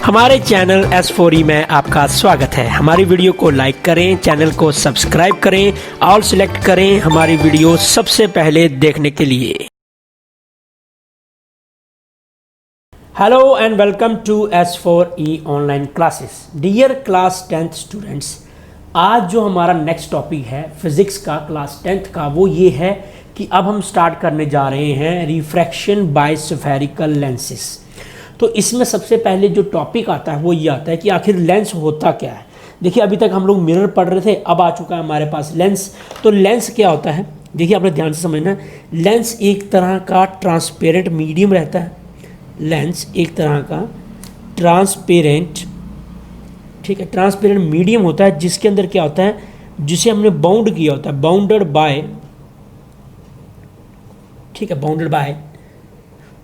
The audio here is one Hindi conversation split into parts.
हमारे चैनल S4E में आपका स्वागत है। हमारी वीडियो को लाइक करें, चैनल को सब्सक्राइब करें, ऑल सिलेक्ट करें हमारी वीडियो सबसे पहले देखने के लिए। Hello and welcome to S4E online classes. Dear class 10th students, आज जो हमारा नेक्स्ट टॉपिक है फिजिक्स का क्लास 10th का, वो ये है कि अब हम स्टार्ट करने जा रहे हैं रिफ्रैक्शन बाय स्फेरिकल लेंसेस। तो इसमें सबसे पहले जो टॉपिक आता है वो ये आता है कि आखिर लेंस होता क्या है। देखिए अभी तक हम लोग मिरर पढ़ रहे थे, अब आ चुका है हमारे पास लेंस। तो लेंस क्या होता है, देखिए आपने ध्यान से समझना है। लेंस एक तरह का ट्रांसपेरेंट मीडियम रहता है। लेंस एक तरह का ट्रांसपेरेंट, ठीक है, ट्रांसपेरेंट मीडियम होता है जिसके अंदर क्या होता है, जिसे हमने बाउंड किया होता है, बाउंडेड बाय, ठीक है, bounded by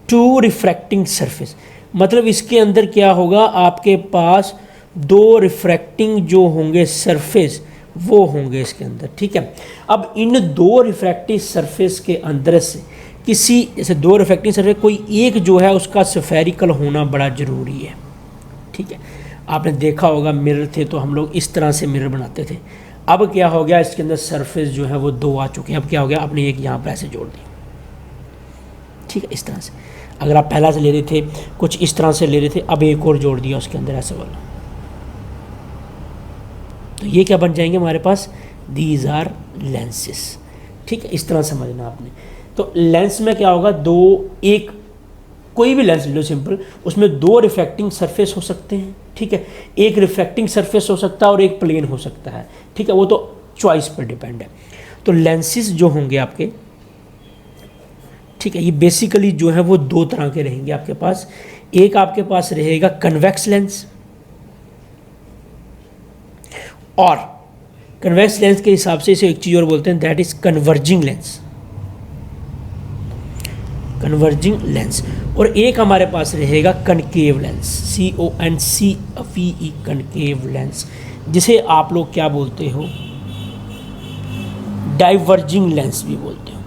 two refracting surface. मतलब इसके अंदर क्या होगा, आपके पास दो रिफ्रैक्टिंग जो होंगे सरफेस वो होंगे इसके अंदर, ठीक है। अब इन दो रिफ्रैक्टिव सरफेस के अंदर से किसी, जैसे दो रिफ्रैक्टिंग सरफेस, कोई एक जो है उसका स्फेरिकल होना बड़ा ज़रूरी है, ठीक है। आपने देखा होगा मिरर थे तो हम लोग इस तरह से मिरर बनाते थे। अब क्या हो गया, इसके अंदर सरफेस जो है वो दो आ चुके हैं। अब क्या हो गया, आपने एक यहाँ पर ऐसे जोड़ दी, ठीक है, इस तरह से। अगर आप पहला से ले रहे थे, कुछ इस तरह से ले रहे थे, अब एक और जोड़ दिया उसके अंदर ऐसे वाला, तो ये क्या बन जाएंगे हमारे पास, दीज आर लेंसेस, ठीक है। इस तरह समझना आपने। तो लेंस में क्या होगा, दो, एक कोई भी लेंस ले लो सिंपल, उसमें दो रिफ्रैक्टिंग सरफेस हो सकते हैं, ठीक है। एक रिफ्रैक्टिंग सरफेस हो सकता है और एक प्लेन हो सकता है, ठीक है, वो तो चॉइस पर डिपेंड है। तो लेंसेस जो होंगे आपके, ठीक है, ये बेसिकली जो है वो दो तरह के रहेंगे आपके पास। एक आपके पास रहेगा कन्वेक्स लेंस, और कन्वेक्स लेंस के हिसाब से इसे एक चीज और बोलते हैं, that is converging lens, converging lens. और एक हमारे पास रहेगा concave lens, CONCVE, concave lens, जिसे आप लोग क्या बोलते हो, डाइवर्जिंग लेंस भी बोलते हो,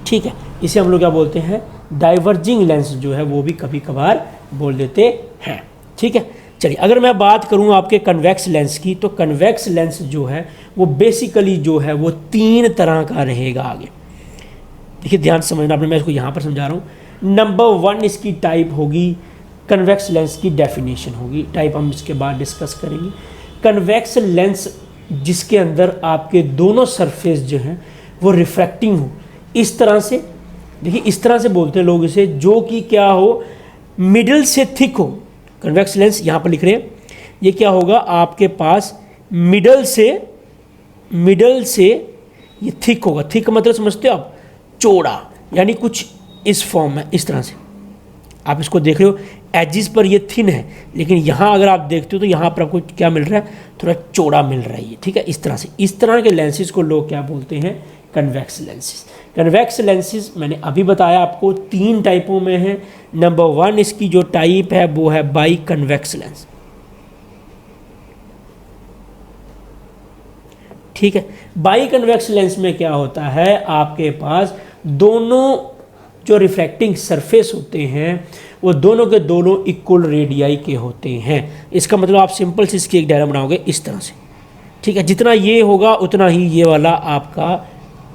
ठीक है। इसे हम लोग क्या बोलते हैं, डाइवर्जिंग लेंस जो है वो भी कभी कभार बोल देते हैं, ठीक है। चलिए अगर मैं बात करूं आपके कन्वेक्स लेंस की, तो कन्वेक्स लेंस जो है वो बेसिकली जो है वो तीन तरह का रहेगा आगे। देखिए ध्यान से समझना आपने, मैं इसको यहाँ पर समझा रहा हूँ। नंबर 1 इसकी टाइप होगी, कन्वेक्स लेंस की डेफिनेशन होगी, टाइप हम इसके बाद डिस्कस करेंगे। कन्वेक्स लेंस जिसके अंदर आपके दोनों सरफेस जो हैं वो रिफ्रैक्टिंग हो, इस तरह से, देखिए इस तरह से बोलते हैं लोग इसे, जो कि क्या हो, मिडल से थिक हो। कन्वेक्स लेंस यहाँ पर लिख रहे हैं, ये क्या होगा आपके पास, मिडल से ये थिक होगा। थिक मतलब समझते हो आप, चौड़ा, यानी कुछ इस फॉर्म में, इस तरह से आप इसको देख रहे हो, एजिस पर ये थिन है, लेकिन यहाँ अगर आप देखते हो तो यहाँ पर आपको क्या मिल रहा है, थोड़ा चौड़ा मिल रहा है ये, ठीक है। इस तरह से, इस तरह के लेंसेज को लोग क्या बोलते हैं, कन्वेक्स लेंसेज। कन्वेक्स लेंसेज मैंने अभी बताया आपको तीन टाइपों में है। नंबर 1 इसकी जो टाइप है वो है बाई कन्वेक्स लेंस, ठीक है। बाई कन्वेक्स लेंस में क्या होता है, आपके पास दोनों जो रिफ्रैक्टिंग सरफेस होते हैं वो दोनों के दोनों इक्वल रेडियाई के होते हैं। इसका मतलब आप सिंपल से इसकी एक डायग्राम बनाओगे इस तरह से, ठीक है। जितना ये होगा उतना ही ये वाला आपका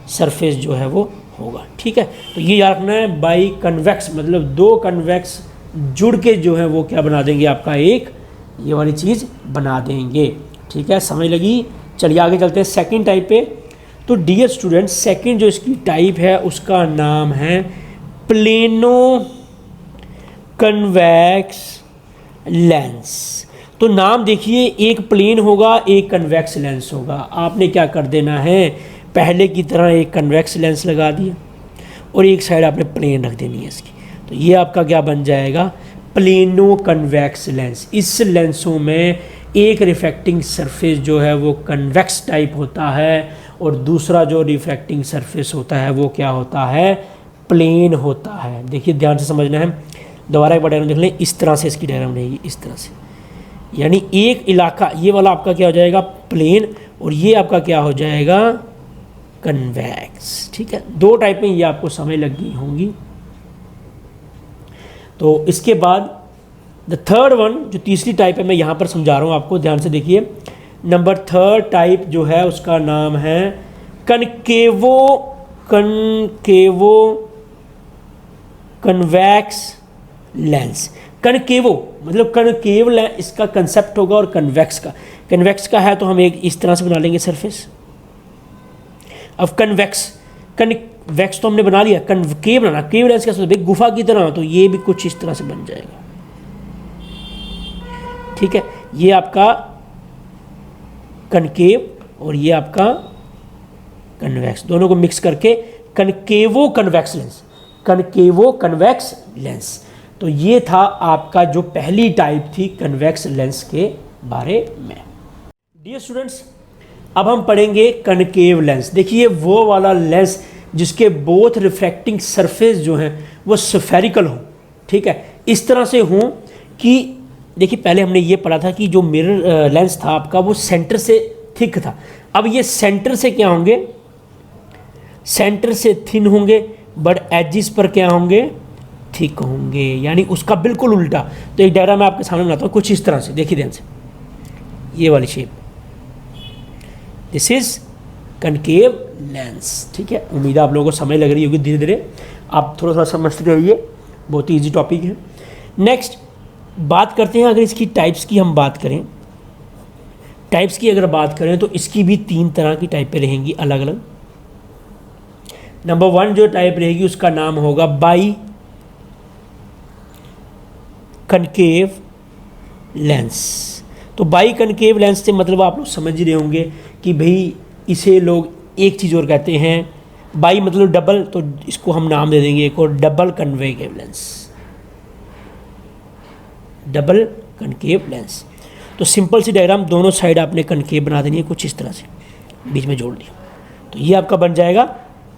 सरफेस जो है वो होगा, ठीक है। तो ये याद रखना है, बाई कन्वेक्स मतलब दो कन्वेक्स जुड़ के जो है वो क्या बना देंगे, आपका एक ये वाली चीज़ बना देंगे, ठीक है। समझ लगी। चलिए आगे चलते हैं सेकंड टाइप पे। तो डियर स्टूडेंट, सेकंड जो इसकी टाइप है उसका नाम है प्लेनो कन्वेक्स लेंस। तो नाम देखिए, एक प्लेन होगा, एक कन्वेक्स लेंस होगा। आपने क्या कर देना है, पहले की तरह एक कन्वेक्स लेंस लगा दिया और एक साइड आपने प्लेन रख देनी है इसकी। तो ये आपका क्या बन जाएगा, प्लेनो कन्वेक्स लेंस। इस लेंसों में एक रिफ्रैक्टिंग सरफेस जो है वो कन्वेक्स टाइप होता है और दूसरा जो रिफ्रैक्टिंग सरफेस होता है वो क्या होता है, प्लेन होता है। देखिए ध्यान से समझना है, दोबारा एक बार डायग्राम देख लें, इस तरह से इसकी डायग्राम रहेगी, इस तरह से, यानी एक इलाका ये वाला आपका क्या हो जाएगा, प्लेन, और ये आपका क्या हो जाएगा, कन्वेक्स, ठीक है। दो टाइप में ये आपको समझ लग गई होंगी। तो इसके बाद द थर्ड वन, जो तीसरी टाइप है, मैं यहाँ पर समझा रहा हूँ आपको, ध्यान से देखिए। नंबर थर्ड टाइप जो है उसका नाम है कनकेवो कन्वेक्स लेंस। कनकेवो मतलब कनकेव इसका कंसेप्ट होगा, और कन्वेक्स का है तो हम एक इस तरह से बना लेंगे सरफेस। अब कन्वेक्स तो हमने बना लिया, कनकेव बनाना, केव लेंस कैसे होता है, गुफा की तरह, तो ये भी कुछ इस तरह से बन जाएगा। ठीक है, ये आपका कनकेव और ये आपका कन्वेक्स, दोनों को मिक्स करके कनकेवो कन्वेक्स लेंस। तो ये था आपका जो पहली टाइप थी कन्वेक्स लेंस के बारे में। डियर स्टूडेंट्स, अब हम पढ़ेंगे कनकेव लेंस। देखिए वो वाला लेंस जिसके बोथ रिफ्रैक्टिंग सरफेस जो हैं वो स्फेरिकल हो, ठीक है, इस तरह से हों कि देखिए पहले हमने ये पढ़ा था कि जो मिरर लेंस था आपका वो सेंटर से थिक था, अब ये सेंटर से क्या होंगे, सेंटर से थिन होंगे, बट एजिस पर क्या होंगे, थिक होंगे, यानी उसका बिल्कुल उल्टा। तो एक डायग्राम मैं आपके सामने बनाता हूँ कुछ इस तरह से, देखिए ध्यान से, ये वाली shape, this is concave lens. ठीक है, उम्मीद है आप लोगों को समझ लग रही होगी, धीरे धीरे आप थोड़ा थोड़ा समझते रहिए, बहुत ही ईजी टॉपिक है। नेक्स्ट बात करते हैं, अगर इसकी टाइप्स की हम बात करें, टाइप्स की अगर बात करें तो इसकी भी 3 तरह की टाइपें रहेंगी अलग अलग। नंबर 1 जो टाइप रहेगी उसका नाम होगा बाई कनकेव लेंस। तो बाई कनकेव लेंस से मतलब आप लोग समझ ही रहे होंगे कि भाई इसे लोग एक चीज़ और कहते हैं, बाई मतलब डबल, तो इसको हम नाम दे देंगे एक और, double concave lens, double concave lens. तो सिंपल सी डायग्राम, दोनों साइड आपने कनकेव बना देनी है कुछ इस तरह से, बीच में जोड़ दिया, तो ये आपका बन जाएगा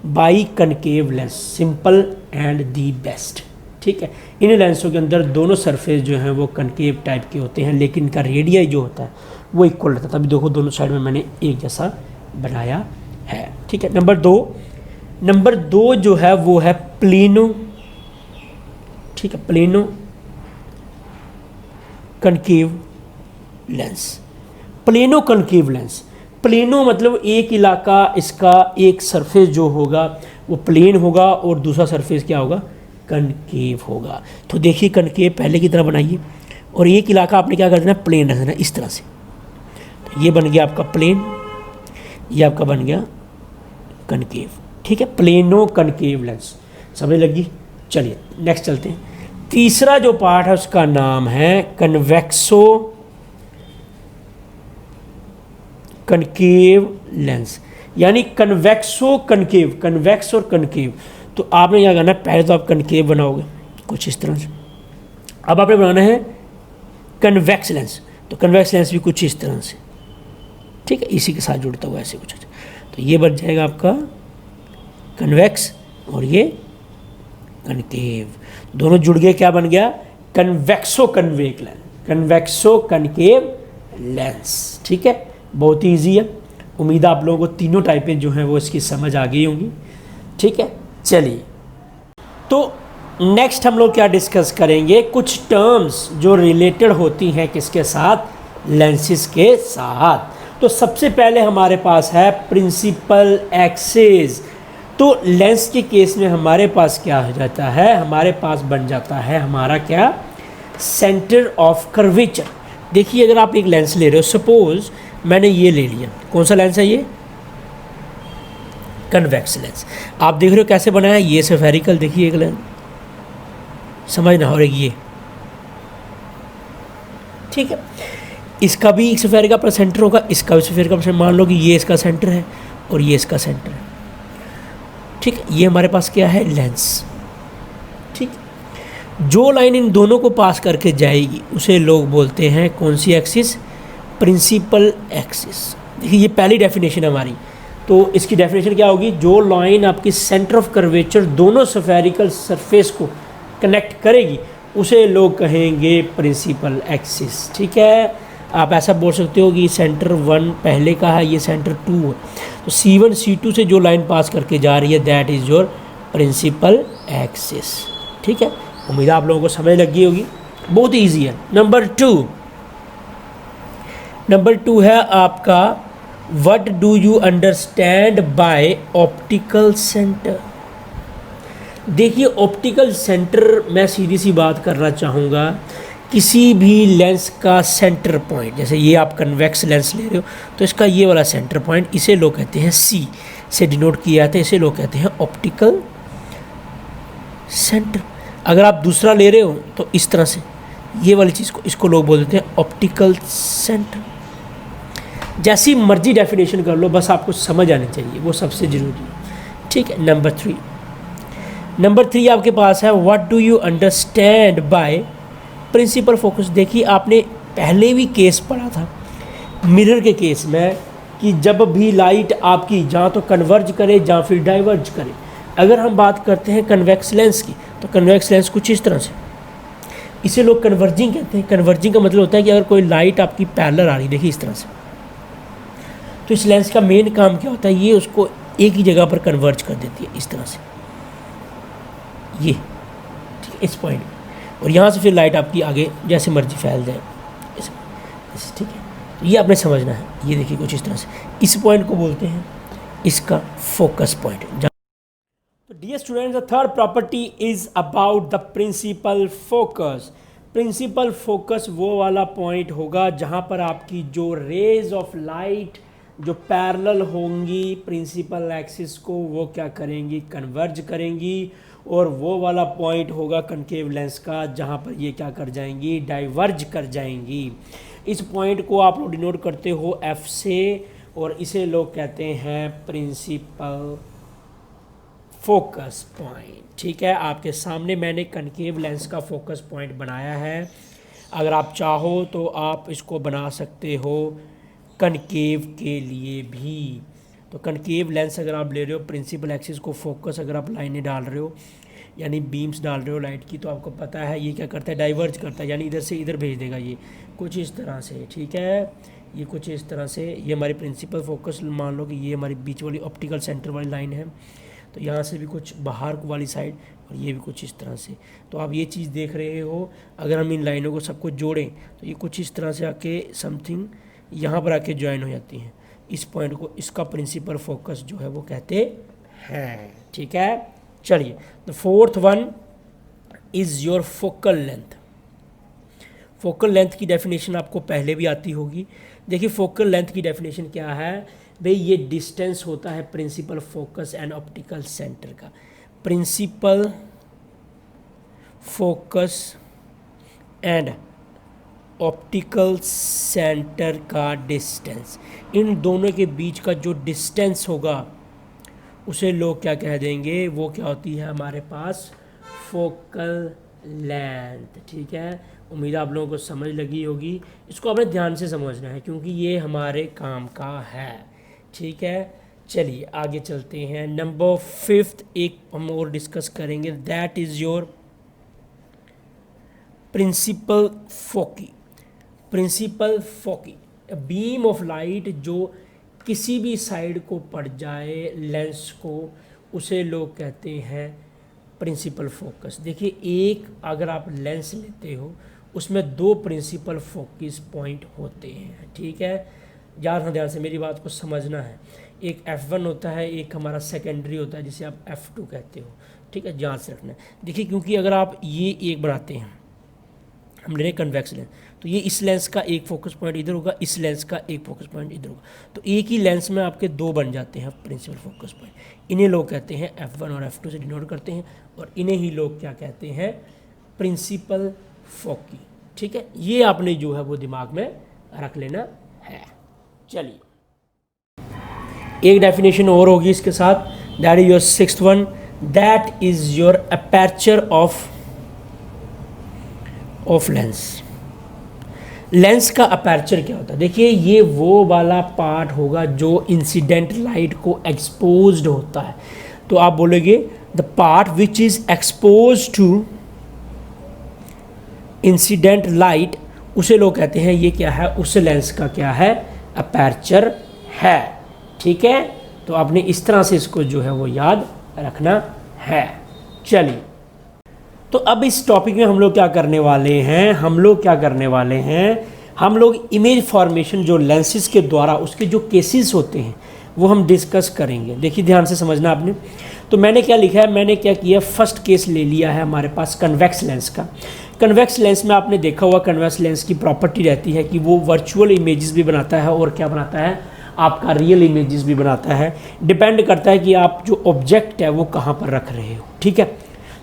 by concave lens, simple and the best. ठीक है, इन लेंसों के अंदर दोनों सरफेस जो हैं वो कनकेव टाइप के होते हैं, लेकिन इनका रेडियाई जो होता है वो इक्वल रहता है। तभी देखो दोनों साइड में मैंने एक जैसा बनाया है। ठीक है, नंबर दो जो है वो है प्लेनो। ठीक है, plano concave lens, plano concave lens. Plano मतलब एक इलाका, इसका एक सरफेस जो होगा वो प्लेन होगा और दूसरा सरफेस क्या होगा, कनकेव होगा। तो देखिए कनकेव पहले की तरह बनाइए, और एक इलाका आपने क्या कर देना, प्लेन रख देना इस तरह से। तो ये बन गया आपका प्लेन, ये आपका बन गया कनकेव। ठीक है, प्लेनो कनकेव लेंस, समझ लगी। चलिए नेक्स्ट चलते हैं। तीसरा जो पार्ट है उसका नाम है कन्वेक्सो कनकेव लेंस, यानी कन्वेक्सो कनकेव, कन्वेक्स और कनकेव। तो आपने क्या करना है, पहले तो आप कनकेव बनाओगे कुछ इस तरह से, अब आपने बनाना है कन्वेक्स लेंस, तो कन्वेक्स लेंस भी कुछ इस तरह से। ठीक है, इसी के साथ जुड़ता हुआ ऐसे कुछ, तो ये बन जाएगा आपका कन्वेक्स और ये कनकेव, दोनों जुड़ गए, क्या बन गया, कन्वेक्सो कन्वेक लेंस, कन्वेक्सो कनकेव लेंस। ठीक है, बहुत ही ईजी है, उम्मीद है आप लोगों को तीनों टाइपें जो हैं वो इसकी समझ आ गई होंगी। ठीक है, चलिए तो नेक्स्ट हम लोग क्या डिस्कस करेंगे, कुछ टर्म्स जो रिलेटेड होती हैं किसके साथ, लेंसेज के साथ। तो सबसे पहले हमारे पास है प्रिंसिपल एक्सिस। तो लेंस के केस में हमारे पास क्या हो जाता है, हमारे पास बन जाता है हमारा क्या, सेंटर ऑफ कर्वेचर। देखिए अगर आप एक लेंस ले रहे हो, सपोज मैंने ये ले लिया, कौन सा लेंस है ये, कन्वेक्स लेंस। आप देख रहे हो कैसे बनाया है, ये स्फेरिकल, देखिए एक लेंस, समझना हो रही ये। ठीक है, इसका भी एक स्फेरिकल पर सेंटर होगा, इसका भी स्फेरिकल पर, मान लो कि ये इसका सेंटर है और ये इसका सेंटर है। ठीक है, ये हमारे पास क्या है, लेंस। ठीक, जो लाइन इन दोनों को पास करके जाएगी उसे लोग बोलते हैं कौन सी एक्सिस, प्रिंसिपल एक्सिस। देखिए ये पहली डेफिनेशन हमारी, तो इसकी डेफिनेशन क्या होगी, जो लाइन आपकी सेंटर ऑफ कर्वेचर दोनों स्फेरिकल सरफेस को कनेक्ट करेगी उसे लोग कहेंगे प्रिंसिपल एक्सिस। ठीक है, आप ऐसा बोल सकते हो कि सेंटर 1 पहले का है, ये सेंटर 2 है, तो C1 C2 से जो लाइन पास करके जा रही है that is your principal axis. ठीक है, उम्मीद आप लोगों को समझ लग गई होगी। बहुत ईजी है। नंबर टू है आपका what do you understand bye optical centre. देखिए ऑप्टिकल सेंटर, मैं सीधी सी बात करना चाहूँगा, किसी भी लेंस का सेंटर पॉइंट, जैसे ये आप कन्वेक्स लेंस ले रहे हो तो इसका ये वाला सेंटर पॉइंट, इसे लोग कहते हैं सी से डिनोट किया जाता है, इसे लोग कहते हैं ऑप्टिकल सेंटर। अगर आप दूसरा ले रहे हो तो इस तरह से ये वाली चीज़ को, इसको लोग बोल देते हैं ऑप्टिकल सेंटर। जैसी मर्जी डेफिनेशन कर लो, बस आपको समझ आनी चाहिए, वो सबसे ज़रूरी है। ठीक है। नंबर थ्री आपके पास है what do you understand by principal focus. देखिए आपने पहले भी केस पढ़ा था मिरर के केस में कि जब भी लाइट आपकी जहाँ तो कन्वर्ज करे जहाँ फिर डाइवर्ज करे। अगर हम बात करते हैं कन्वेक्स लेंस की, तो कन्वेक्स लेंस कुछ इस तरह से, इसे लोग कन्वर्जिंग कहते हैं। कन्वर्जिंग का मतलब होता है कि अगर कोई लाइट आपकी पैरेलल आ रही, देखिए इस तरह से, तो इस लेंस का मेन काम क्या होता है, ये उसको एक ही जगह पर कन्वर्ज कर देती है इस तरह से, ये ठीक है, इस पॉइंट में, और यहाँ से फिर लाइट आपकी आगे जैसे मर्जी फैल जाए ऐसे। ठीक है, तो ये आपने समझना है। ये देखिए कुछ इस तरह से, इस पॉइंट को बोलते हैं इसका फोकस पॉइंट। तो dear students, the third property is about the principal focus. Principal focus वो वाला पॉइंट होगा जहाँ पर आपकी जो रेज ऑफ लाइट जो पैरेलल होंगी प्रिंसिपल एक्सिस को, वो क्या करेंगी, कन्वर्ज करेंगी, और वो वाला पॉइंट होगा कनकेव लेंस का जहाँ पर ये क्या कर जाएंगी, डाइवर्ज कर जाएंगी। इस पॉइंट को आप लोग डिनोट करते हो एफ से, और इसे लोग कहते हैं प्रिंसिपल फोकस पॉइंट। ठीक है, आपके सामने मैंने कनकेव लेंस का फोकस पॉइंट बनाया है। अगर आप चाहो तो आप इसको बना सकते हो कनकेव के लिए भी। तो कनकेव लेंस अगर आप ले रहे हो, प्रिंसिपल एक्सिस को फोकस अगर आप लाइनें डाल रहे हो, यानी बीम्स डाल रहे हो लाइट की, तो आपको पता है ये क्या करता है, डाइवर्ज करता है, यानी इधर से इधर भेज देगा, ये कुछ इस तरह से। ठीक है, ये कुछ इस तरह से, ये हमारी प्रिंसिपल फोकस मान लो कि ये हमारी बीच वाली ऑप्टिकल सेंटर वाली लाइन है, तो यहाँ से भी कुछ बाहर वाली साइड, और ये भी कुछ इस तरह से। तो आप ये चीज़ देख रहे हो, अगर हम इन लाइनों को सबको जोड़ें तो ये कुछ इस तरह से आके समथिंग यहाँ पर आके ज्वाइन हो जाती हैं। इस पॉइंट को, इसका प्रिंसिपल फोकस जो है वो कहते हैं। ठीक है, चलिए the fourth one is your focal length. Focal length की डेफिनेशन आपको पहले भी आती होगी। देखिए फोकल लेंथ की डेफिनेशन क्या है भाई, ये डिस्टेंस होता है principal focus and optical centre का। Principal focus and optical centre का डिस्टेंस, इन दोनों के बीच का जो डिस्टेंस होगा उसे लोग क्या कह देंगे, वो क्या होती है हमारे पास फोकल लेंथ। ठीक है, उम्मीद आप लोगों को समझ लगी होगी। इसको आपने ध्यान से समझना है क्योंकि ये हमारे काम का है। ठीक है, चलिए आगे चलते हैं। नंबर फिफ्थ एक हम और डिस्कस करेंगे, that is your principal foci. Principal foci, beam of light जो किसी भी साइड को पड़ जाए लेंस को, उसे लोग कहते हैं प्रिंसिपल फोकस। देखिए एक अगर आप लेंस लेते हो उसमें दो प्रिंसिपल फोकस पॉइंट होते हैं। ठीक है, ध्यान से मेरी बात को समझना है। एक F1 होता है, एक हमारा सेकेंडरी होता है जिसे आप F2 कहते हो। ठीक है, ध्यान से रखना है। देखिए क्योंकि अगर आप ये एक बनाते हैं, हम ले रहे हैं कन्वेक्स लेंस, तो ये इस लेंस का एक फोकस पॉइंट इधर होगा, इस लेंस का एक फोकस पॉइंट इधर होगा, तो एक ही लेंस में आपके दो बन जाते हैं प्रिंसिपल फोकस पॉइंट। इन्हें लोग कहते हैं F1 और F2 से डिनोट करते हैं, और इन्हें ही लोग क्या कहते हैं, प्रिंसिपल फोकी। ठीक है, ये आपने जो है वो दिमाग में रख लेना है। चलिए एक डेफिनेशन और होगी इसके साथ, that is your sixth one, that is your aperture of lens. Lens का अपर्चर क्या होता है, देखिए ये वो वाला पार्ट होगा जो इंसिडेंट लाइट को एक्सपोज्ड होता है। तो आप बोलोगे the part which is expose to incident light, उसे लोग कहते हैं ये क्या है, उस लेंस का क्या है, अपर्चर है। ठीक है, तो आपने इस तरह से इसको जो है वो याद रखना है। चलिए तो अब इस टॉपिक में हम लोग क्या करने वाले हैं, हम लोग इमेज फॉर्मेशन जो लेंसेज के द्वारा उसके जो केसेस होते हैं वो हम डिस्कस करेंगे। देखिए ध्यान से समझना आपने। तो मैंने क्या लिखा है, मैंने क्या किया, फर्स्ट केस ले लिया है हमारे पास कन्वेक्स लेंस का। कन्वेक्स लेंस में आपने देखा हुआ कन्वेक्स लेंस की प्रॉपर्टी रहती है कि वो वर्चुअल इमेजेस भी बनाता है और क्या बनाता है, आपका रियल इमेजेस भी बनाता है। डिपेंड करता है कि आप जो ऑब्जेक्ट है वो कहाँ पर रख रहे हो, ठीक है।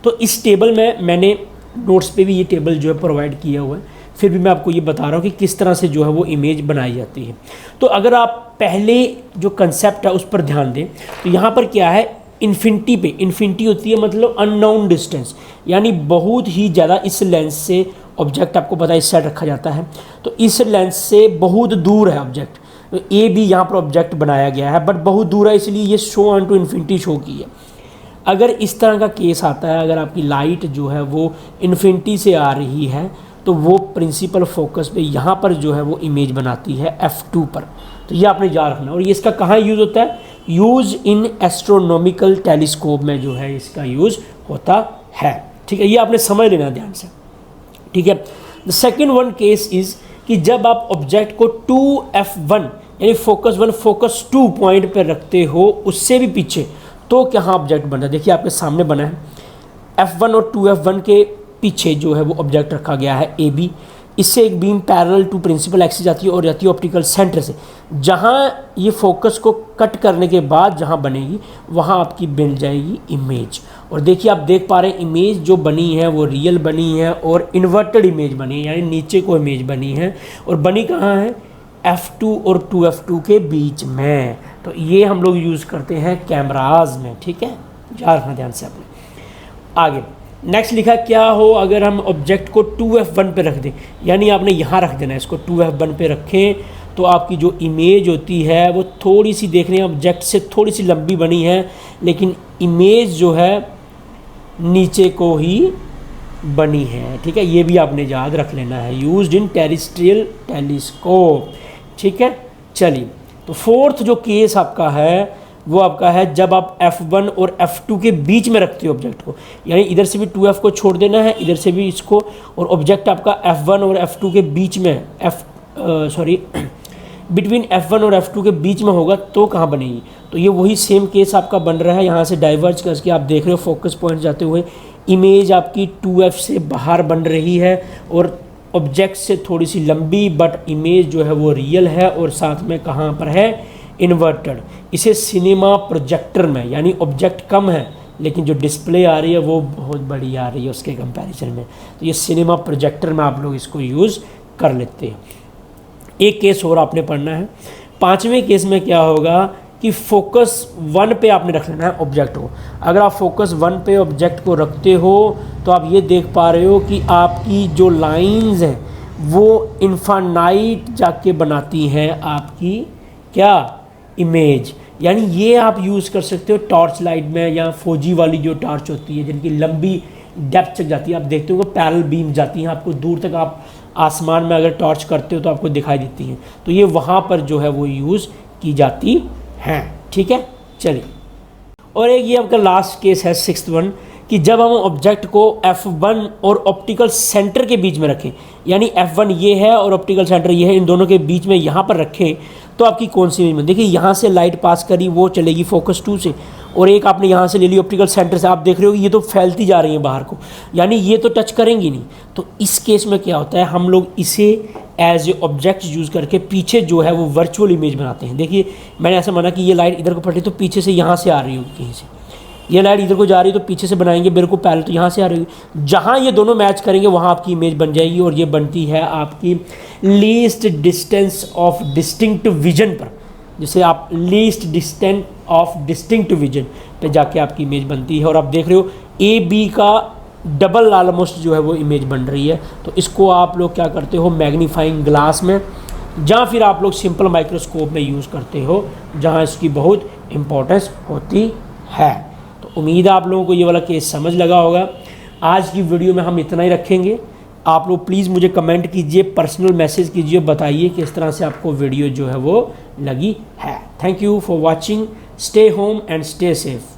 तो इस टेबल में मैंने नोट्स पे भी ये टेबल जो है प्रोवाइड किया हुआ है, फिर भी मैं आपको ये बता रहा हूँ कि किस तरह से जो है वो इमेज बनाई जाती है। तो अगर आप पहले जो कंसेप्ट है उस पर ध्यान दें तो यहाँ पर क्या है, इन्फिनिटी पे, इन्फिनिटी होती है मतलब अननोन डिस्टेंस, यानी बहुत ही ज़्यादा इस लेंस से ऑब्जेक्ट, आपको पता है इस साइड रखा जाता है, तो इस लेंस से बहुत दूर है ऑब्जेक्ट। तो ए भी यहाँ पर ऑब्जेक्ट बनाया गया है बट बहुत दूर है, इसलिए ये show on to infinity show की है। अगर इस तरह का केस आता है, अगर आपकी लाइट जो है वो इन्फिनिटी से आ रही है तो वो प्रिंसिपल फोकस पे यहाँ पर जो है वो इमेज बनाती है F2 पर। तो ये आपने याद रखना। और ये इसका कहाँ यूज़ होता है, यूज़ इन एस्ट्रोनॉमिकल टेलीस्कोप में जो है इसका यूज़ होता है, ठीक है। ये आपने समझ लेना ध्यान से, ठीक है। The second one case is कि जब आप ऑब्जेक्ट को 2F1 यानी फोकस 1 फोकस 2 पॉइंट पर रखते हो, उससे भी पीछे, तो क्या ऑब्जेक्ट बना। देखिए आपके सामने बना है F1 और 2F1 के पीछे जो है वो ऑब्जेक्ट रखा गया है AB। इससे एक beam parallel to principal axis जाती है और जाती है ऑप्टिकल सेंटर से, जहाँ ये फोकस को कट करने के बाद जहाँ बनेगी वहाँ आपकी बन जाएगी इमेज। और देखिए आप देख पा रहे हैं इमेज जो बनी है वो रियल बनी है और इन्वर्टेड इमेज बनी है, यानी नीचे को इमेज बनी है। और बनी कहाँ है, F2 और 2F2 के बीच में। तो ये हम लोग यूज़ करते हैं कैमराज में, ठीक है, याद रखना ध्यान से आपने। आगे नेक्स्ट लिखा, क्या हो अगर हम ऑब्जेक्ट को 2F1 पे रख दें, यानी आपने यहाँ रख देना है इसको 2F1 पे रखें, तो आपकी जो इमेज होती है वो थोड़ी सी, देख रहे हैं ऑब्जेक्ट से थोड़ी सी लंबी बनी है, लेकिन इमेज जो है नीचे को ही बनी है, ठीक है। ये भी आपने याद रख लेना है, यूज्ड इन टेरेस्ट्रियल टेलीस्कोप, ठीक है। चलिए, तो फोर्थ जो केस आपका है वो आपका है जब आप F1 और F2 के बीच में रखते हो ऑब्जेक्ट को, यानी इधर से भी 2F को छोड़ देना है, इधर से भी इसको, और ऑब्जेक्ट आपका F1 और F2 के बीच में बिटवीन F1 और F2 के बीच में होगा, तो कहाँ बनेगी। तो ये वही सेम केस आपका बन रहा है, यहाँ से डाइवर्ज करके आप देख रहे हो फोकस पॉइंट जाते हुए इमेज आपकी 2F से बाहर बन रही है और ऑब्जेक्ट से थोड़ी सी लंबी, बट इमेज जो है वो रियल है और साथ में कहाँ पर है, इन्वर्टेड। इसे सिनेमा प्रोजेक्टर में, यानी ऑब्जेक्ट कम है लेकिन जो डिस्प्ले आ रही है वो बहुत बड़ी आ रही है उसके कंपैरिजन में, तो ये सिनेमा प्रोजेक्टर में आप लोग इसको यूज़ कर लेते हैं। एक केस और आपने पढ़ना है। पांचवें केस में क्या होगा कि फोकस 1 पे आपने रख लेना है ऑब्जेक्ट को। अगर आप फोकस 1 पे ऑब्जेक्ट को रखते हो तो आप ये देख पा रहे हो कि आपकी जो लाइंस हैं वो इन्फानाइट जाके बनाती हैं आपकी क्या, इमेज। यानी ये आप यूज़ कर सकते हो टॉर्च लाइट में, या फौजी वाली जो टॉर्च होती है जिनकी लंबी डेप्थ तक जाती है, आप देखते हो पैरेलल बीम जाती हैं आपको दूर तक, आप आसमान में अगर टॉर्च करते हो तो आपको दिखाई देती हैं, तो ये वहाँ पर जो है वो यूज़ की जाती हैं, ठीक है। चलिए, और एक ये आपका लास्ट केस है 6th वन, कि जब हम ऑब्जेक्ट को F1 और ऑप्टिकल सेंटर के बीच में रखें, यानी F1 ये है और ऑप्टिकल सेंटर ये है, इन दोनों के बीच में यहाँ पर रखें, तो आपकी कौन सी इमेज में, देखिए यहाँ से लाइट पास करी वो चलेगी फोकस 2 से, और एक आपने यहाँ से ले ली ऑप्टिकल सेंटर से, आप देख रहे हो ये तो फैलती जा रही है बाहर को, यानी ये तो टच करेंगी नहीं। तो इस केस में क्या होता है, हम लोग इसे एज ए ऑब्जेक्ट यूज़ करके पीछे जो है वो वर्चुअल इमेज बनाते हैं। देखिए मैंने ऐसा माना कि ये लाइट इधर को पड़ रही तो पीछे से यहाँ से आ रही होगी, कहीं से ये लाइट इधर को जा रही है तो पीछे से बनाएंगे, मेरे को पहले तो यहाँ से आ रही है, जहाँ ये दोनों मैच करेंगे वहाँ आपकी इमेज बन जाएगी, और ये बनती है आपकी least distance of distinct vision पर, जिसे आप least distance of distinct vision पे जाके आपकी इमेज बनती है। और आप देख रहे हो ए बी का डबल ऑलमोस्ट जो है वो इमेज बन रही है। तो इसको आप लोग क्या करते हो, मैग्नीफाइंग ग्लास में, या फिर आप लोग सिंपल माइक्रोस्कोप में यूज़ करते हो, जहाँ इसकी बहुत इंपॉर्टेंस होती है। तो उम्मीद है आप लोगों को ये वाला केस समझ लगा होगा। आज की वीडियो में हम इतना ही रखेंगे। आप लोग प्लीज़ मुझे कमेंट कीजिए, पर्सनल मैसेज कीजिए, बताइए किस तरह से आपको वीडियो जो है वो लगी है। Thank you for watching. Stay home and stay safe.